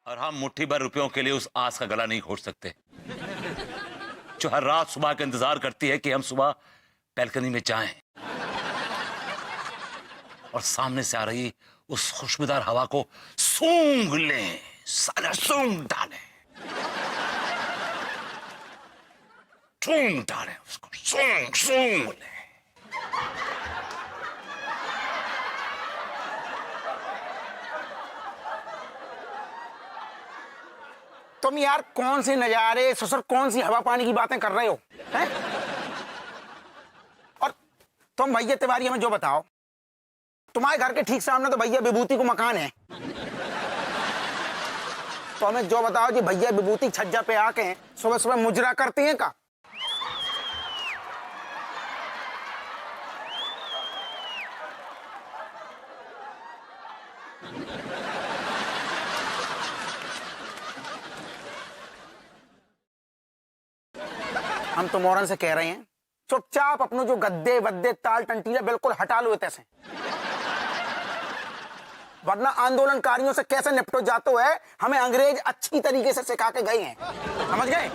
और हम मुट्ठी भर रुपयों के लिए उस आस का गला नहीं घोट सकते जो हर रात सुबह का इंतजार करती है कि हम सुबह बैल्कनी में जाएं और सामने से आ रही उस खुशबूदार हवा को सूंघ लें, सारा सूंघ डालें, सूंघ डालें उसको, सूंघ सूंघ लें। तुम यार कौन से नजारे ससुर, कौन सी हवा पानी की बातें कर रहे हो हैं? और तुम भैया तिवारी हमें जो बताओ, तुम्हारे घर के ठीक सामने तो भैया विभूति को मकान है, तो हमें जो बताओ कि भैया विभूति छज्जा पे आके सुबह सुबह मुजरा करती हैं का? हम तो मोरन से कह रहे हैं चुपचाप अपने जो गद्दे वद्दे ताल टंटीला बिल्कुल हटा लो इतने से, वरना आंदोलनकारियों से कैसे निपटो जाते है हमें अंग्रेज अच्छी तरीके से सिखा के गए हैं, समझ गए?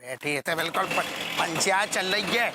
बैठी थे बिल्कुल पंचायत चल रही है।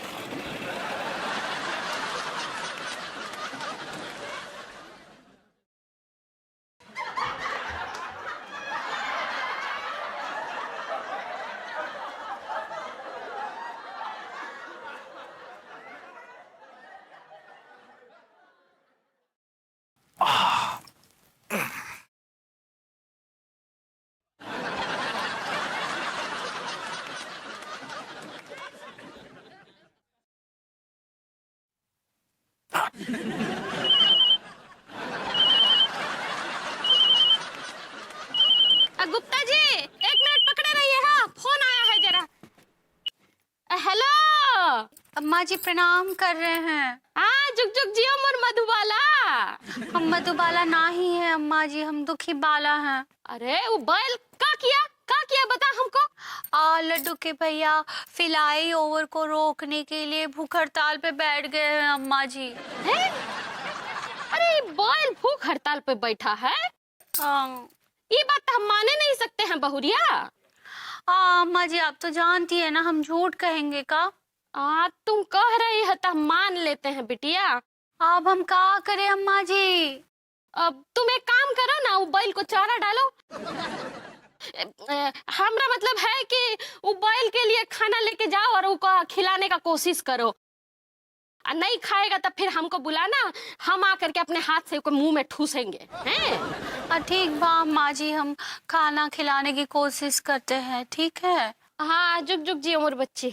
गुप्ता जी 1 मिनट पकड़े रहिए, हाँ फोन आया है जरा। हेलो अम्मा जी प्रणाम कर रहे हैं। हाँ जुग जुग जियो मोर मधुबाला। हम मधुबाला ना ही है अम्मा जी, हम दुखी बाला हैं। अरे वो बैल का किया बता हमको। लड्डू के भैया फिलाई ओवर को रोकने के लिए भूख हड़ताल पे बैठ गए हैं अम्मा जी। है? अरे बैल भूख हड़ताल पे बैठा है? ये बात हम माने नहीं सकते हैं बहुरिया। अम्मा जी आप तो जानती है ना हम झूठ कहेंगे का? तुम कह रही है तो हम मान लेते हैं बिटिया। अब हम क्या करें अम्मा जी? अब तुम एक काम करो ना, वो बैल को चारा डालो। हमरा मतलब है कि वो बैल के लिए खाना लेके जाओ और उसको खिलाने का कोशिश करो। नहीं खाएगा तो फिर हमको बुलाना, हम आकर के अपने हाथ से उसको मुंह में ठूसेंगे हैं? ठीक बा अम्मा जी, हम खाना खिलाने की कोशिश करते हैं, ठीक है? हाँ जुग जुग जी उम्र बच्ची,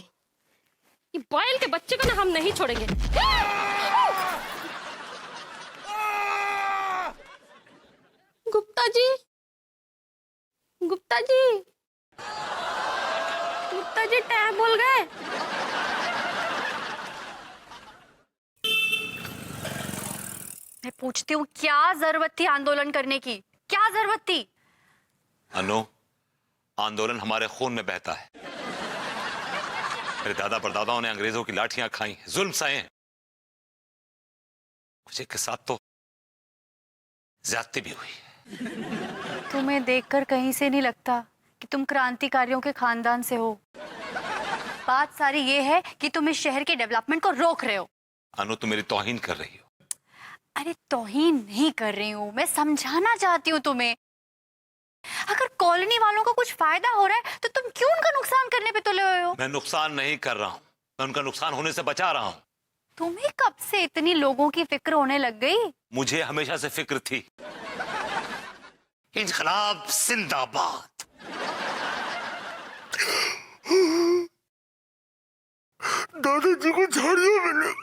ये बैल के बच्चे को ना हम नहीं छोड़ेंगे। गुप्ता जी, गुप्ता जी, गुप्ता जी टैब बोल गए। मैं पूछती हूँ क्या जरूरत थी आंदोलन करने की? क्या जरूरत थी? अनु, आंदोलन हमारे खून में बहता है। मेरे दादा परदादाओं ने अंग्रेजों की लाठियां खाई, जुल्म सहे हैं। कुछ के साथ तो ज्यादती भी हुई। तुम्हें देखकर कहीं से नहीं लगता कि तुम क्रांतिकारियों के खानदान से हो। बात सारी ये है कि तुम इस शहर के डेवलपमेंट को रोक रहे हो। अनु तुम मेरी तौहीन कर रही हो। अरे तौहीन नहीं कर रही हूँ, मैं समझाना चाहती हूँ तुम्हें। अगर कॉलोनी वालों को कुछ फायदा हो रहा है तो तुम क्यों उनका नुकसान करने पे तुले हुए हो? मैं नुकसान नहीं कर रहा हूँ, मैं उनका नुकसान होने से बचा रहा हूँ। तुम्हें कब से इतनी लोगों की फिक्र होने लग गई? मुझे हमेशा से फिक्र थी। इंकलाब जिंदाबाद। दादाजी को झाड़ियों में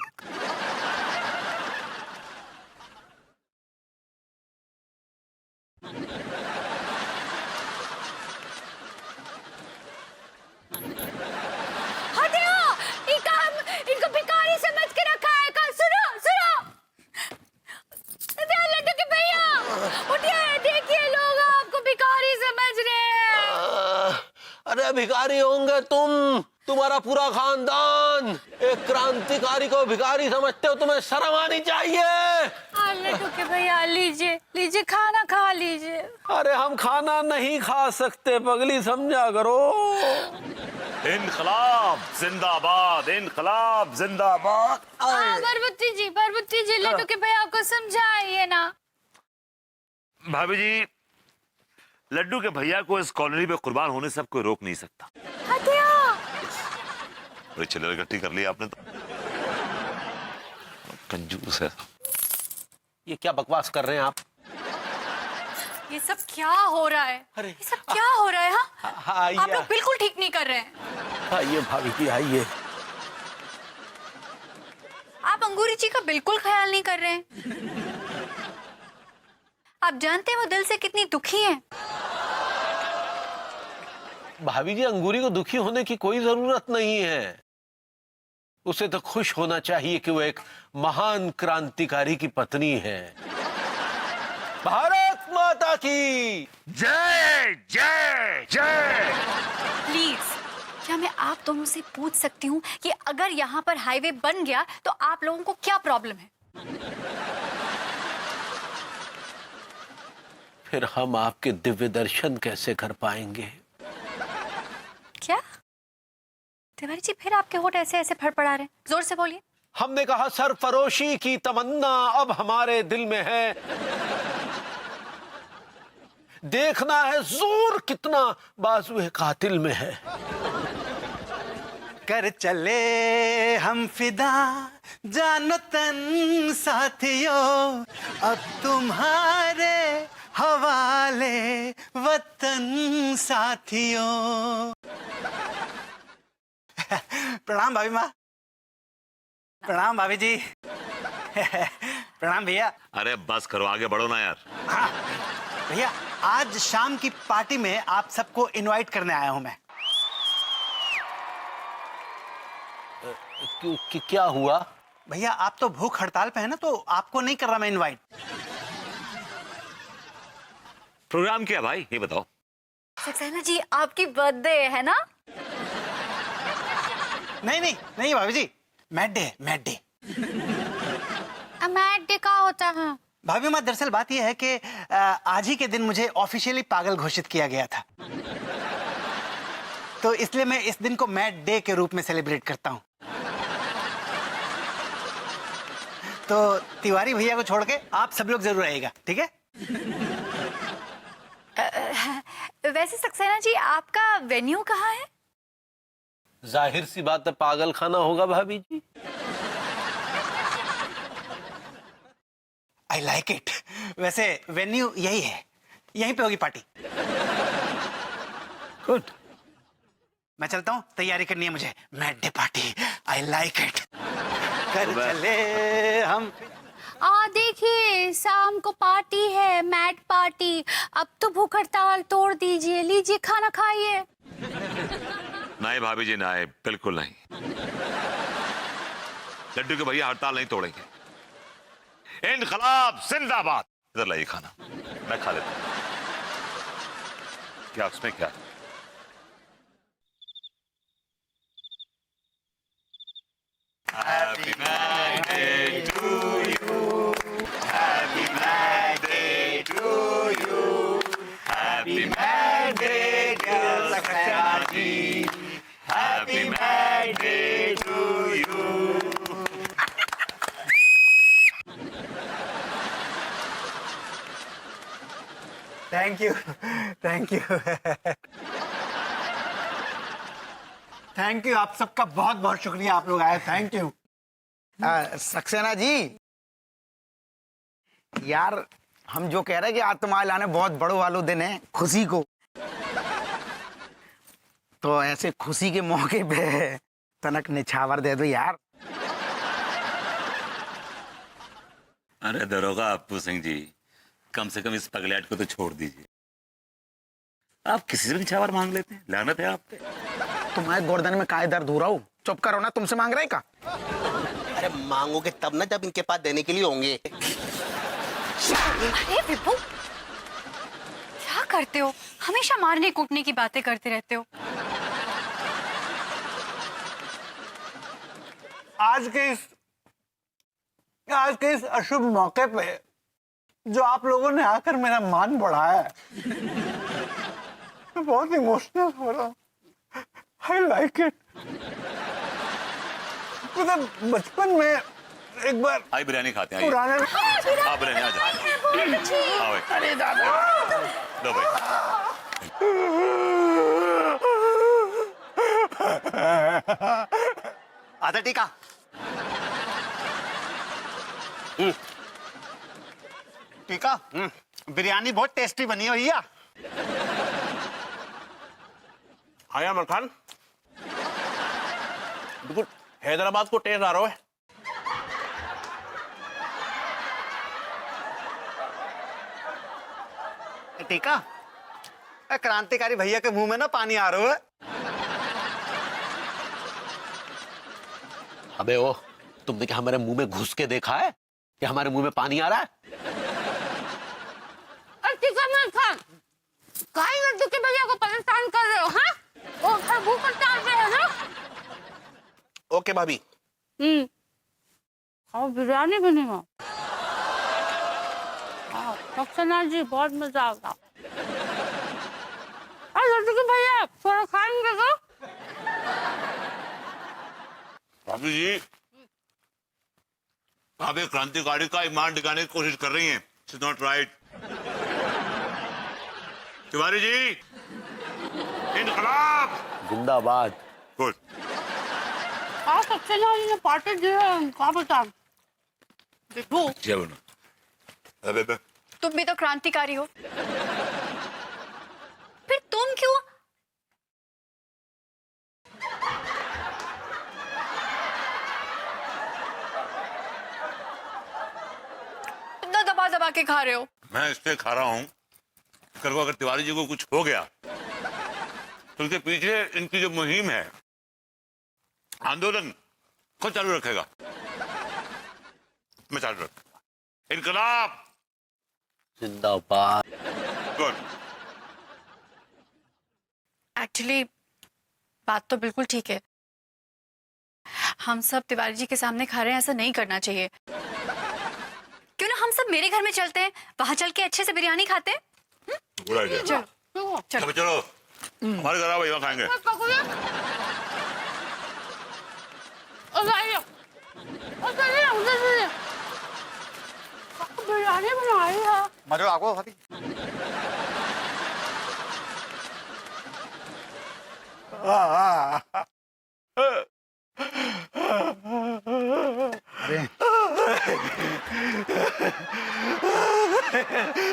इनको भिखारी समझ के रखा है। कल सुनो सुनो, लड्डू के भैया उठिए, देखिए लोग आपको भिखारी समझ रहे हैं। अरे भिखारी होंगे तुम्हारा पूरा खानदान। एक क्रांतिकारी को भिखारी समझते हो? तुम्हें शर्म आनी चाहिए। लड्डू के भैया लीजिए लीजिए, खाना खा लीजिए। अरे हम खाना नहीं खा सकते पगली, समझा करो। इनकलाब जिंदाबाद, इनकलाब जिंदाबाद। पार्वती जी लड्डू के भैया को समझाइए ना। भाभी जी, लड्डू के भैया को इस कॉलोनी पे कुर्बान होने से कोई रोक नहीं सकता। बड़ी चिल्लर इकट्ठी कर ली आपने तो। कंजूस है। ये क्या बकवास कर रहे हैं आप? ये सब क्या हो रहा है? अरे, ये सब क्या हो रहा है? हाँ आइए। आप लोग बिल्कुल ठीक नहीं कर रहे हैं। आइए भाभी जी आइए। आप अंगूरी जी का बिल्कुल ख्याल नहीं कर रहे हैं। आप जानते हैं वो दिल से कितनी दुखी हैं। भाभी जी, अंगूरी को दुखी होने की कोई जरूरत नहीं है। उसे तो खुश होना चाहिए कि वो एक महान क्रांतिकारी की पत्नी है। भारत माता की जय जय जय। प्लीज, क्या मैं आप दोनों से पूछ सकती हूँ कि अगर यहाँ पर हाईवे बन गया तो आप लोगों को क्या प्रॉब्लम है? फिर हम आपके दिव्य दर्शन कैसे कर पाएंगे? क्या तिवारी जी, फिर आपके होठ ऐसे ऐसे फड़फड़ा रहे हैं? जोर से बोलिए। हमने कहा सरफरोशी की तमन्ना अब हमारे दिल में है। देखना है जोर कितना बाजुए कातिल में है। कर चले हम फिदा जानो तन साथियों, अब तुम्हारे हवाले वतन साथियों। प्रणाम भाभी माँ। प्रणाम भाभी जी। प्रणाम भैया। अरे बस करो, आगे बढ़ो ना यार। हाँ भैया, आज शाम की पार्टी में आप सबको इनवाइट करने आया हूं मैं। क्या हुआ? भैया आप तो भूख हड़ताल पे है ना, तो आपको नहीं कर रहा मैं इनवाइट। प्रोग्राम क्या भाई, ये बताओ। सक्सेना जी, आपकी बर्थडे है ना? नहीं नहीं नहीं भाभी जी, mad day mad day. Mad day का होता है? भाभी माँ, दरअसल बात यह है कि आज ही के दिन मुझे ऑफिशियली पागल घोषित किया गया था, तो इसलिए मैं इस दिन को मैड डे के रूप में सेलिब्रेट करता हूँ। तो तिवारी भैया को छोड़ के आप सब लोग जरूर आइएगा, ठीक है? वैसे सक्सेना जी, आपका वेन्यू कहाँ है? जाहिर सी बात है, पागल खाना होगा भाभी जी। I like it. वैसे वेन्यू यही है, यहीं पे होगी पार्टी। गुड। मैं चलता हूँ, तैयारी करनी है मुझे mad day party. I like it. कर चले हम। देखिए, शाम को पार्टी है, मैड पार्टी। अब तो भूख हड़ताल तोड़ दीजिए, लीजिए खाना खाइए। नहीं भाभी जी, नहीं, बिल्कुल नहीं। लड्डू के भैया हड़ताल नहीं तोड़ेंगे। इनकलाब जिंदाबाद। इधर लाइए खाना, मैं खा लेता हूं। क्या उसमें क्या? Happy birthday to you. Happy birthday to you. Happy birthday dear Saksena ji. Happy birthday to you. Thank you, thank you, thank you. आप सबका बहुत बहुत शुक्रिया, आप लोग आए, थैंक यू। सक्सेना जी, यार हम जो कह रहे हैं कि आज तुम्हारे लाने बहुत बड़ो वालो दिन है, खुशी को, तो ऐसे खुशी के मौके पे तनक निछावर दे दो यार। अरे दरोगा अप्पू सिंह जी, कम से कम इस पगलेट को तो छोड़ दीजिए। आप किसी से भी निछावर मांग लेते हैं, लानत है आप पे। तुम्हारे गर्दन में काय दर्द हो रहा हो? चुप करो ना, तुमसे मांग रहे का? अरे मांगोगे तब ना जब इनके पास देने के लिए होंगे। अरे विभू, क्या करते हो? हमेशा मारने कूटने की बातें करते रहते हो। आज के इस अशुभ मौके पे जो आप लोगों ने आकर मेरा मान बढ़ाया है। मैं बहुत इमोशनल हो रहा हूँ। आई लाइक इट। मतलब बचपन में एक बार आई बिरयानी खाते हैं, आइए। पुराने हाँ बिरयानी आ जाओ। हाँ भाई, अरे दादा दो भाई। आधा टीका। टीका बिरयानी बहुत टेस्टी बनी है भैया। आया अमर खान, बिल्कुल हैदराबाद को टेस्ट आ रहा है। टीका क्रांतिकारी भैया के मुंह में ना पानी आ रहा है। अबे ओ, तुमने क्या हमारे मुंह में घुस के देखा है कि हमारे मुंह में पानी आ रहा है? लड्डू के भैया को परेशान कर रहे हो? हाँ, वो घर भूख टाल रहे हैं ना। ओके भाभी। और बिरयानी बनेगा। सक्सेना जी बहुत मजा आएगा। लड्डू के भैया थोड़ा खाएंगे तो? भाभी जी, आप एक क्रांतिकारी का ईमान दिखाने की कोशिश कर रही हैं। It's not right. Tiwari ji, इनकलाब जिंदाबाद। गुड। सक्सेना जी ने पार्टी दी है, क्या बता? देखो क्या बना? अबे बे, तुम भी तो क्रांतिकारी हो, फिर तुम क्यों? इतना दबा दबा के खा रहे हो। मैं इसलिए खा रहा हूँ, कल को अगर तिवारी जी को कुछ हो गया तो उसके पीछे इनकी जो मुहिम है, आंदोलन कौन चालू रखेगा? मैं चालू रखूंगा। इनकलाब। जिंदाबाद। गुड। एक्चुअली बात तो बिल्कुल ठीक है। हम सब तिवारी जी के सामने खा रहे हैं, ऐसा नहीं करना चाहिए। क्यों ना हम सब मेरे घर में चलते हैं, वहां चल के अच्छे से बिरयानी खाते हैं। बुरा idea। चलो चलो। चलो चलो, हमारे घर आओ, वहाँ खाएंगे। बिरयानी बनाई है। मजा आपको भाभी।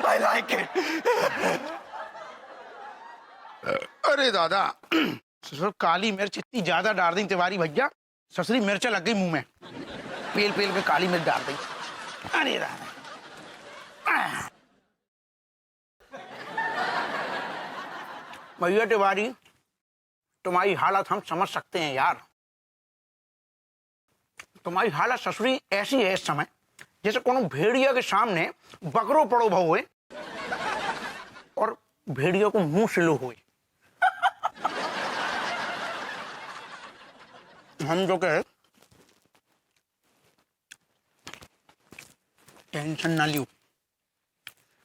आई लाइक इट। अरे दादा, ससुर काली मिर्च इतनी ज्यादा डाल दी तिवारी भैया, ससुरी मिर्च लग गई मुंह में। पेल पेल के काली मिर्च डाल दी। अरे दादा, भैया तिवारी, तुम्हारी हालत हम समझ सकते हैं यार। तुम्हारी हालत ससुरी ऐसी है इस समय जैसे कोनो भेड़िया के सामने बकरो पड़ो भाव हुए और भेड़िया को मुंह से लो हुए। हम जो कहे टेंशन ना लियो,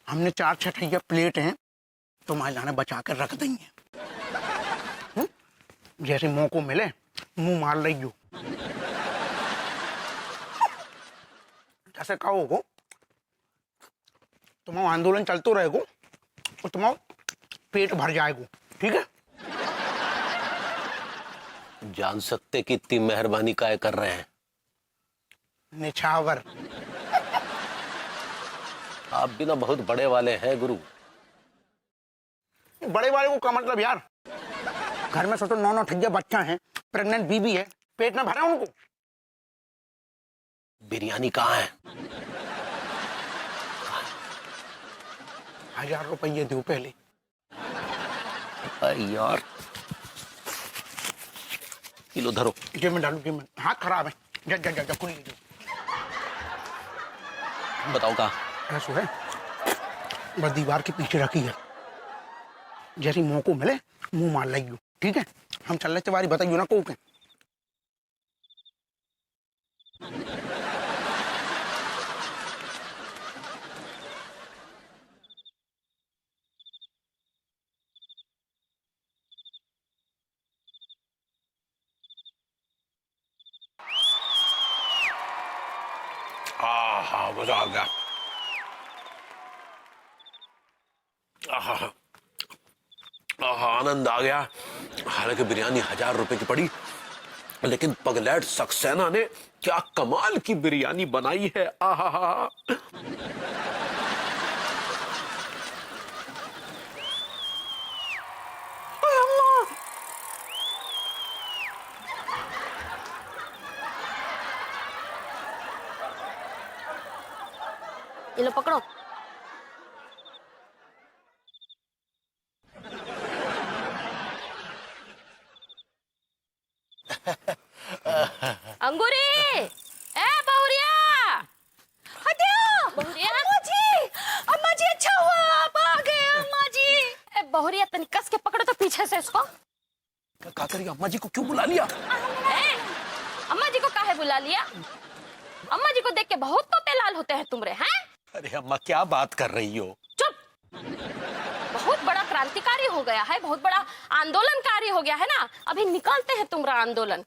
हमने 4 छठैया प्लेट हैं तुम्हारे लाने बचा कर रख देंगे। जैसे मौको मिले मुंह मार लियो। जैसे कहो तुम्हारा आंदोलन चलते रहेगो और तुम्हारा पेट भर जाएगो, ठीक है? जान सकते कि इतनी मेहरबानी काय कर रहे हैं? निछावर। आप भी ना बहुत बड़े वाले हैं गुरु। बड़े वाले को क्या मतलब यार? घर में सोचो 9 ठिया बच्चा है, प्रेग्नेंट बीबी है, पेट में भरा उनको। बिरयानी कहाँ है? 1000 रुपये दो पहले। अरे यार, किलो धरो। जेब में डालू, जेब में। हाथ खराब है। जा जा जा, जा खुल लीजिए। बताओ कहाँ? ऐसा है, बस दीवार के पीछे रखी है। जैसे मौको मिले मुंह मार लियो, ठीक है? हम चल रहे तिवारी, बताइयो ना को के। मजा आ गया। आनंद आ गया। हालांकि बिरयानी 1000 रुपए की पड़ी, लेकिन पगलैट सक्सेना ने क्या कमाल की बिरयानी बनाई है। आहा। ये लो पकड़ो। अंगूरी, ए बहुरिया, हटियो। बहुरिया, अम्मा जी अच्छा हुआ आप आ गए। अम्मा जी, ए बहुरिया तनी कस के पकड़ो तो पीछे से इसको। क्या करिए, अम्मा जी को क्यों बुला लिया? अम्मा जी को काहे बुला लिया? अम्मा जी को देख के बहुत तोते लाल होते हैं तुमरे, हैं? अरे अम्मा क्या बात कर रही हो? चुप। बहुत बड़ा क्रांतिकारी हो गया है, बहुत बड़ा आंदोलनकारी हो गया है ना। अभी निकालते हैं तुम्हारा आंदोलन।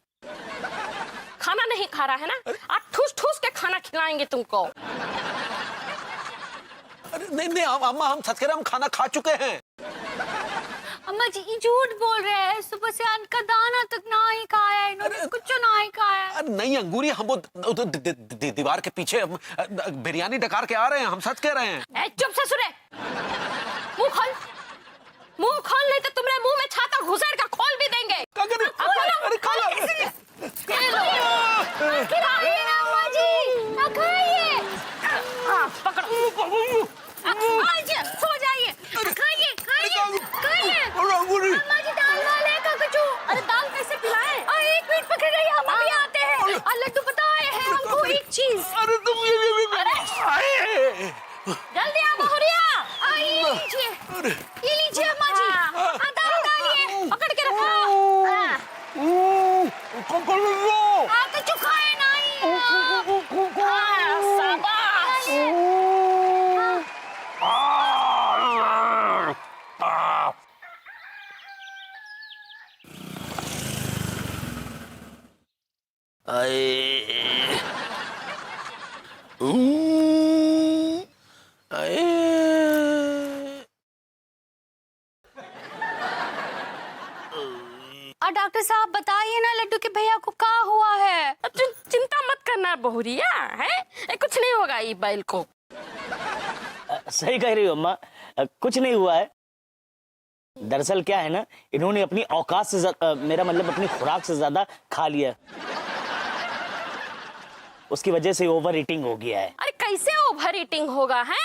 खाना नहीं खा रहा है ना, आज ठूस ठूस के खाना खिलाएंगे तुमको। अरे नहीं अम्मा, हम सच कह रहे हैं, हम खाना खा चुके हैं। अम्मा जी ये झूठ बोल रहे हैं, सुबह से अन्न का दाना तक ना ही खाया है इन्होंने, कुछ ना ही खाया। अरे नहीं अंगूरी, हम वो दीवार के पीछे हम बिरयानी डकार के आ रहे हैं, हम सच कह रहे हैं। चुप ससुरे, मुंह खोल, मुंह खोल, नहीं तो तुम्हारे मुंह में छाता घुसेड़ कर खोल भी देंगे। अरे खोलो। खिलाइए ना अम्मा जी, ना खाइए। पकड़ो, सो जाइए, खाइए खाइए खाइए। अम्मा जी दाल वाले का कुछ। अरे दाल कैसे खिलाएं? एक मिनट पकड़ रही है, हम अभी आते हैं। लड्डू बताए हैं हमको एक चीज। अरे तुम ये जल्दी आ बहुरिया, आइए लीजिए, ये लीजिए अम्मा जी, दाल डालिए, पकड़ के रखो। कुछ खाए नहीं। शाबाश। डॉक्टर साहब बताइए ना लड्डू के भैया को क्या हुआ है? चिंता मत करना बहुरिया, है कुछ नहीं होगा ये बैल को। सही कह रही हो अम्मा, कुछ नहीं हुआ है। दरअसल क्या है ना, इन्होंने अपनी औकात से मेरा मतलब अपनी खुराक से ज्यादा खा लिया, उसकी वजह से ओवर ईटिंग हो गया है। अरे कैसे ओवर ईटिंग होगा, है?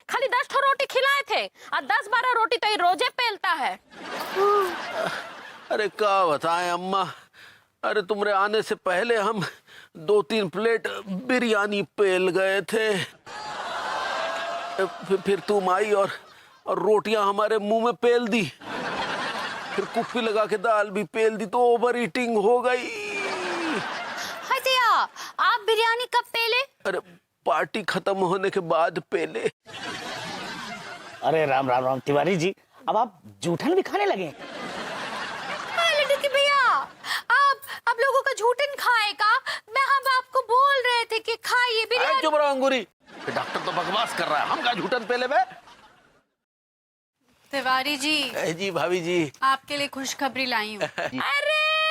खाली 10 ठो रोटी खिलाए थे और 10-12 रोटी तो ये रोजे पेलता है। अरे क्या बताएं अम्मा, अरे तुम्हारे आने से पहले हम 2-3 प्लेट बिरयानी पेल गए थे, फिर तुम आई और रोटियां हमारे मुंह में पेल दी, फिर कुप्पी लगा के दाल भी पेल दी, तो ओवर ईटिंग हो गई। हटिया, आप बिरयानी कब पेले? अरे पार्टी खत्म होने के बाद पेले। अरे राम राम राम तिवारी जी, अब आप जूठन भी खाने लगे? लड्डू के भैया, आप लोगों का झूठन खाएगा? हम आपको बोल रहे थे कि खाइए बिरयानी। चुप रहो अंगूरी, डॉक्टर तो बकवास कर रहा है, हम क्या झूठन पेले में? तिवारी जी। जी भाभी जी, आपके लिए खुशखबरी लाई हूँ। अरे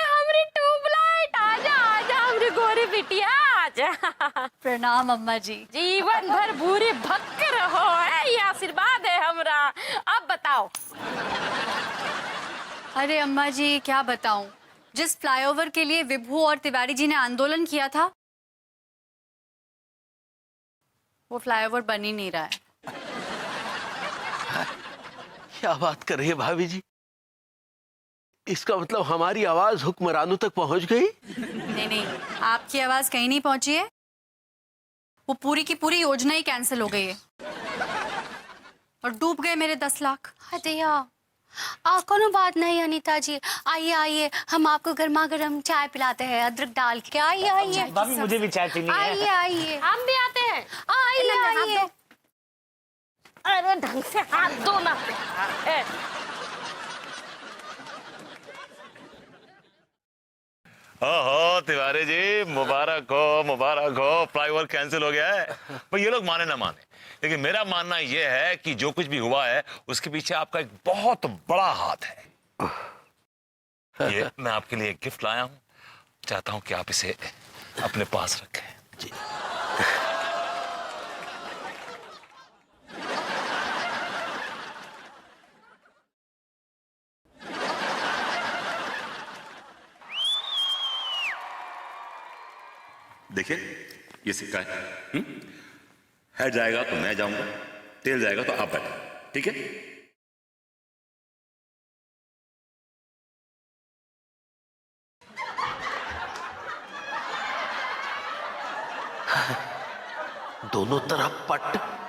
हमरी ट्यूबलाइट, आजा आजा हमरी गोरी बिटिया, आजा। प्रणाम अम्मा जी। जीवन भर भूरी भक्के रहो, है ये आशीर्वाद है हमरा। अब बताओ। अरे अम्मा जी क्या बताऊं, जिस फ्लाईओवर के लिए विभू और तिवारी जी ने आंदोलन किया था, वो फ्लाईओवर बन ही नहीं रहा है। क्या बात कर रही है भाभी जी? इसका मतलब हमारी आवाज हुक्मरानों तक पहुंच गई? नहीं, आपकी आवाज कहीं नहीं पहुंची है, वो पूरी की पूरी योजना ही कैंसिल हो गई है और डूब गए मेरे 10 लाख। हटिया, कोनो बात नहीं अनीता जी, आइए आइए, हम आपको गर्मा गर्म चाय पिलाते हैं अदरक डाल के। आइए आइए भाभी मुझे भी चाय पीनी है। आइए आइए, हम भी आते हैं। आइए आइए। अरे ढंग से हाथ दो ना। हो तिवारी जी, मुबारक हो, फ्लाईओवर कैंसिल हो गया है। पर ये लोग माने ना माने, लेकिन मेरा मानना यह है कि जो कुछ भी हुआ है उसके पीछे आपका एक बहुत बड़ा हाथ है। ये मैं आपके लिए एक गिफ्ट लाया हूं, चाहता हूं कि आप इसे अपने पास रखें। जी। देखिए, ये सिक्का है। हेड जाएगा तो मैं जाऊंगा, टेल जाएगा तो आप बैठो, ठीक है? दोनों तरफ पट।